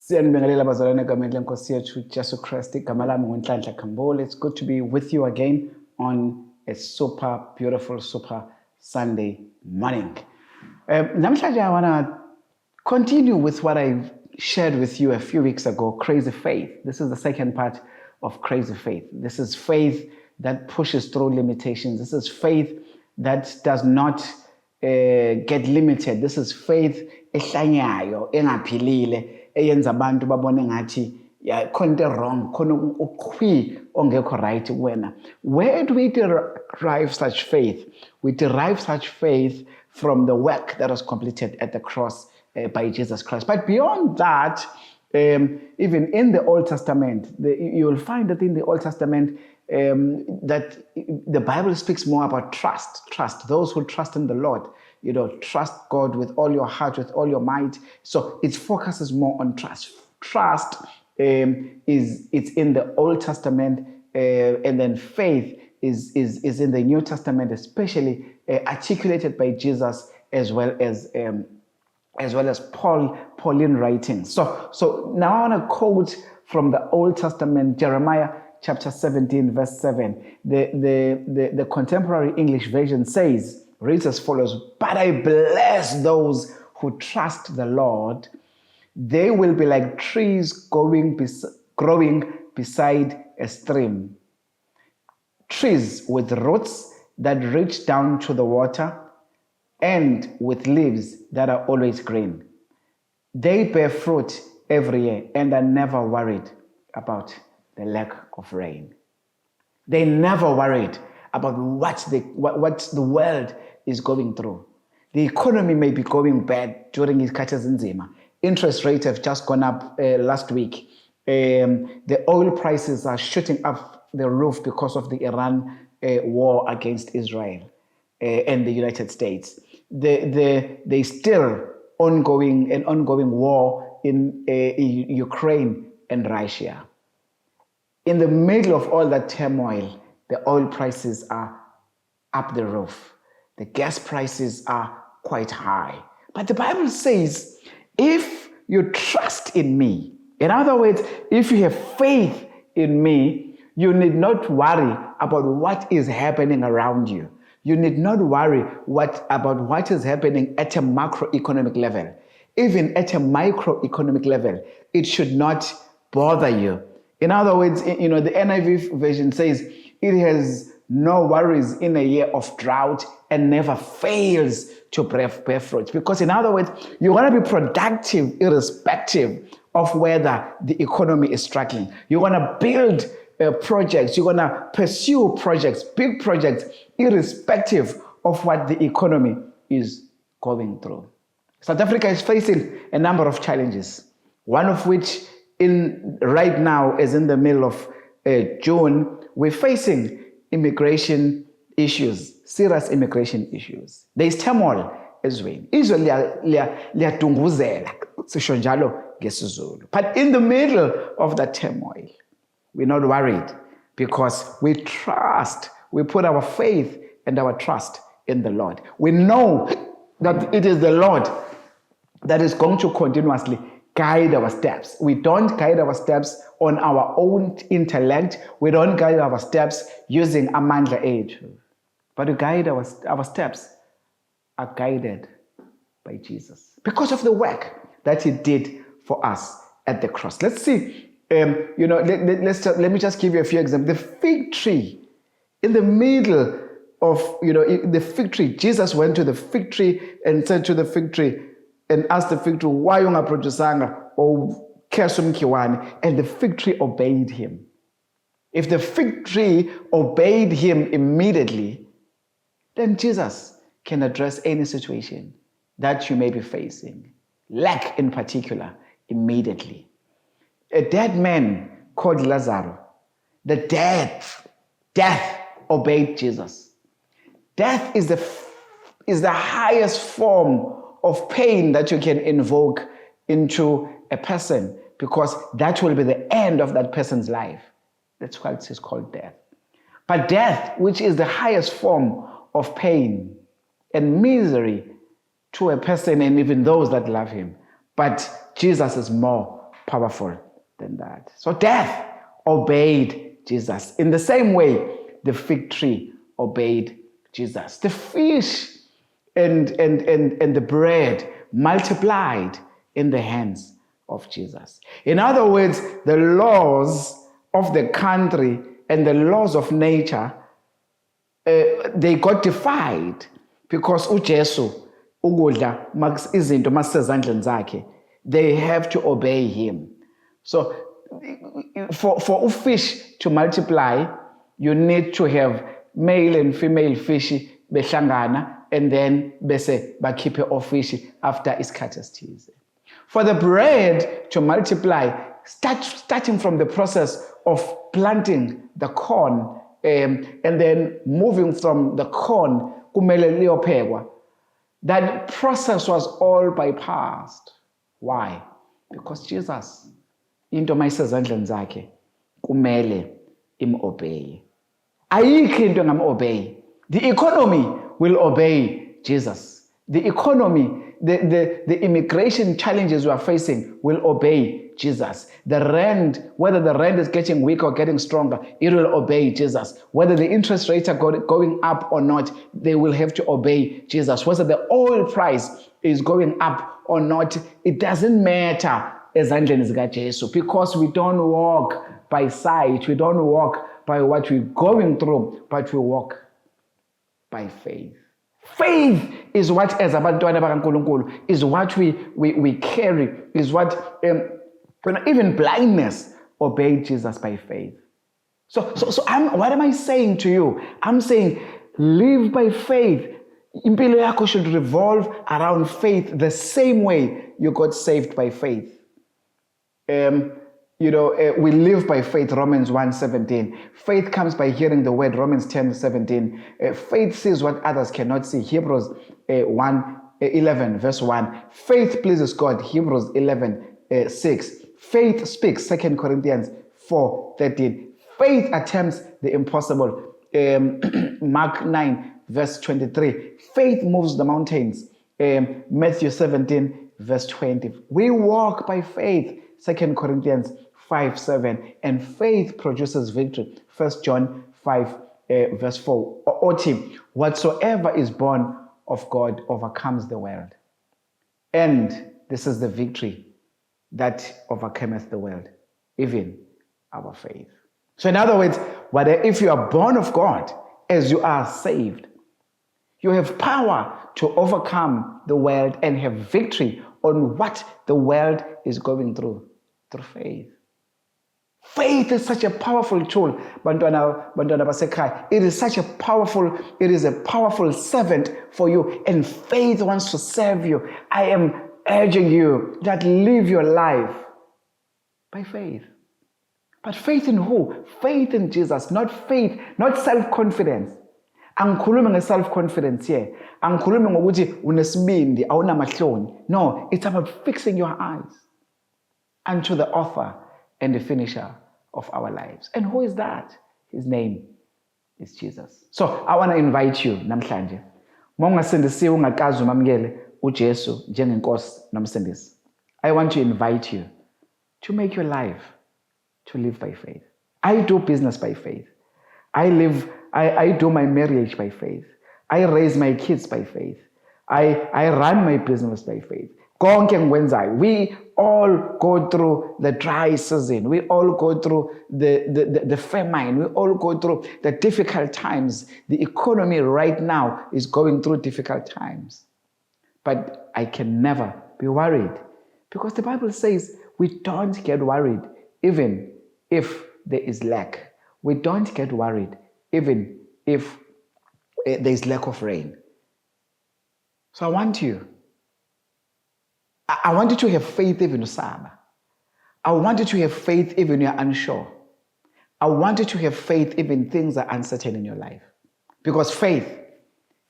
Siyanibingelela bazalwane egameni lenkosi yethu Jesu Kristu igama lami nguNhlanhla Khambule. It's good to be with you again on a super beautiful super Sunday morning. Namhlanje I want to continue with what I shared with you a few weeks ago, Crazy Faith. This is the second part of Crazy Faith. This is faith that pushes through limitations. This is faith that does not get limited. This is faith ehlanyayo engaphilile eyenza abantu babone ngathi khona into wrong, khona ukhwi ongekho right kuwena. Where do we derive such faith? We derive such faith from the work that was completed at the cross by Jesus Christ. But beyond that, even in the Old Testament, you'll find that in the Old Testament that the Bible speaks more about trust. Those who trust in the Lord, trust God with all your heart, with all your might. So it focuses more on trust. Trust it's in the Old Testament, and then faith is in the New Testament, especially articulated by Jesus as well as Pauline writings. So now I want to quote from the Old Testament, Jeremiah chapter 17, verse 7. The contemporary English version reads as follows: "But I bless those who trust the Lord. They will be like trees growing beside a stream. Trees with roots that reach down to the water and with leaves that are always green. They bear fruit every year and are never worried about the lack of rain." They never worried about what the world is going through. The economy may be going bad during isikhathi ezinzima. Interest rates have just gone up last week. The oil prices are shooting up the roof because of the Iran war against Israel and the United States. There's still an ongoing war in Ukraine and Russia. In the middle of all that turmoil, the oil prices are up the roof. The gas prices are quite high. But the Bible says, if you trust in me, in other words, if you have faith in me, you need not worry about what is happening around you. You need not worry about what is happening at a macroeconomic level. Even at a microeconomic level, it should not bother you. In other words, the NIV version says, it has no worries in a year of drought and never fails to bear fruit. Because in other words, you want to be productive irrespective of whether the economy is struggling. You want to build projects, you're going to pursue projects, big projects, irrespective of what the economy is going through. South Africa is facing a number of challenges, one of which right now is in the middle of June, we're facing immigration issues, serious immigration issues. There is turmoil as well. Israel liyadunguzela, sisho njalo ngesizulu. But in the middle of that turmoil, we're not worried because we put our faith and our trust in the Lord. We know that it is the Lord that is going to continuously guide our steps. We don't guide our steps on our own intellect. We don't guide our steps using amandla ethu. But we guide our steps are guided by Jesus because of the work that he did for us at the cross. Let's see. Let me just give you a few examples. The fig tree, in the middle of the fig tree, Jesus went to the fig tree and said to the fig tree and asked the fig tree, "Why ungaproducanga or kesumkiwani?" And the fig tree obeyed him. If the fig tree obeyed him immediately, then Jesus can address any situation that you may be facing, lack in particular, immediately. A dead man called Lazarus, the death obeyed Jesus. Death is the highest form of pain that you can invoke into a person, because that will be the end of that person's life. That's why it is called death. But death, which is the highest form of pain and misery to a person and even those that love him, but Jesus is more powerful than that. So death obeyed Jesus. In the same way, the fig tree obeyed Jesus. The fish and the bread multiplied in the hands of Jesus. In other words, the laws of the country and the laws of nature, they got defied because uJesu ukudla izinto masezandleni zakhe, they have to obey him. So for a fish to multiply, you need to have male and female fish behlangana, and then bese bakhiphe ofish after isikhathi esithize. For the bread to multiply, starting from the process of planting the corn, and then moving from the corn kumele liyophekwa, that process was all bypassed. Why? Because Jesus, into mayisezandleni zakhe, kumele im-obey. Ayikho into engam-obey. The economy will obey Jesus. The economy, the immigration challenges we are facing will obey Jesus. The rand, whether the rand is getting weak or getting stronger, it will obey Jesus. Whether the interest rates are going up or not, they will have to obey Jesus. Whether the oil price is going up or not, it doesn't matter ezandleni zikaJesu, because we don't walk by sight, we don't walk by what we're going through, but we walk by faith. Faith is what, as abantwana bakaNkulunkulu, is what we carry, is what even blindness obeyed Jesus by faith. So what am I saying to you? I'm saying live by faith. Impilo yakho should revolve around faith the same way you got saved by faith. We live by faith, Romans 1:17. Faith comes by hearing the word, Romans 10:17. Faith sees what others cannot see, Hebrews 11, verse 1. Faith pleases God, Hebrews 11:6. Faith speaks, 2 Corinthians 4:13. Faith attempts the impossible, Mark 9, verse 23. Faith moves the mountains, Matthew 17, verse 20. We walk by faith, 2 Corinthians 5:7, and faith produces victory, 1 John 5, verse 4. OT, whatsoever is born of God overcomes the world. And this is the victory that overcometh the world, even our faith. So in other words, if you are born of God, as you are saved, you have power to overcome the world and have victory on what the world is going through faith. Faith is such a powerful tool, bantwana basekhaya. It is a powerful servant for you, and faith wants to serve you. I am urging you that live your life by faith. But faith in who? Faith in Jesus, not self-confidence. Angikhulumi nge-self-confidence here. Angikhulumi ngokuthi unesibindi, awunamahloni. No, it's about fixing your eyes unto the author and the finisher of our lives. And who is that? His name is Jesus. So I want to invite you namhlanje. Mongasindisiwe ungakazi umamukele uJesu njengenkosi nomsindisi. I want to invite you to make your life to live by faith. I do business by faith. I do my marriage by faith. I raise my kids by faith. I run my business by faith. We all go through the dry season. We all go through the famine. We all go through the difficult times. The economy right now is going through difficult times. But I can never be worried, because the Bible says we don't get worried even if there is lack. We don't get worried even if there is lack of rain. So I want you to have faith even Usaba. I want you to have faith even you're unsure. I want you to have faith even things are uncertain in your life. Because faith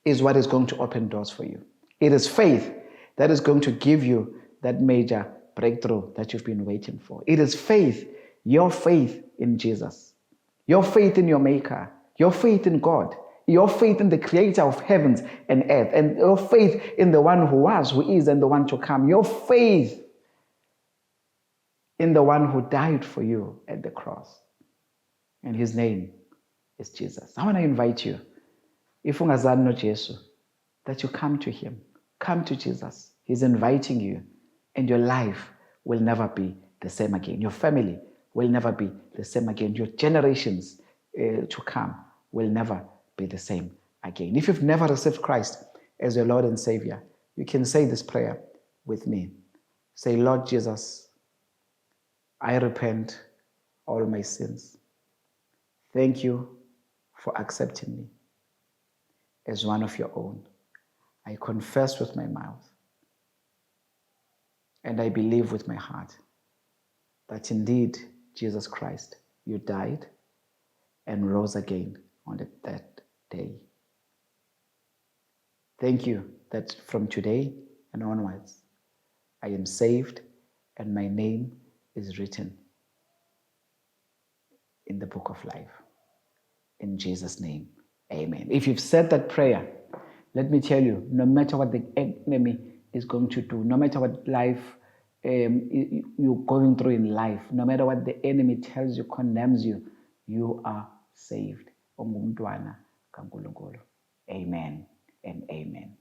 is what is going to open doors for you. It is faith that is going to give you that major breakthrough that you've been waiting for. It is faith, your faith in Jesus, your faith in your Maker, your faith in God, your faith in the Creator of heavens and earth, and your faith in the one who was, who is, and the one to come. Your faith in the one who died for you at the cross. And his name is Jesus. I want to invite you, if ungazani noJesu, that you come to him. Come to Jesus. He's inviting you, and your life will never be the same again. Your family will never be the same again. Your generations to come will never be the same again. If you've never received Christ as your Lord and Savior, you can say this prayer with me. Say, Lord Jesus, I repent all my sins. Thank you for accepting me as one of your own. I confess with my mouth and I believe with my heart that indeed, Jesus Christ, you died and rose again on the third day. Thank you that from today and onwards, I am saved and my name is written in the book of life. In Jesus' name, amen. If you've said that prayer, let me tell you, no matter what the enemy is going to do, no matter what life you're going through in life, no matter what the enemy tells you, condemns you, you are saved. Ungumntwana kaNkulunkulu. Amen and amen.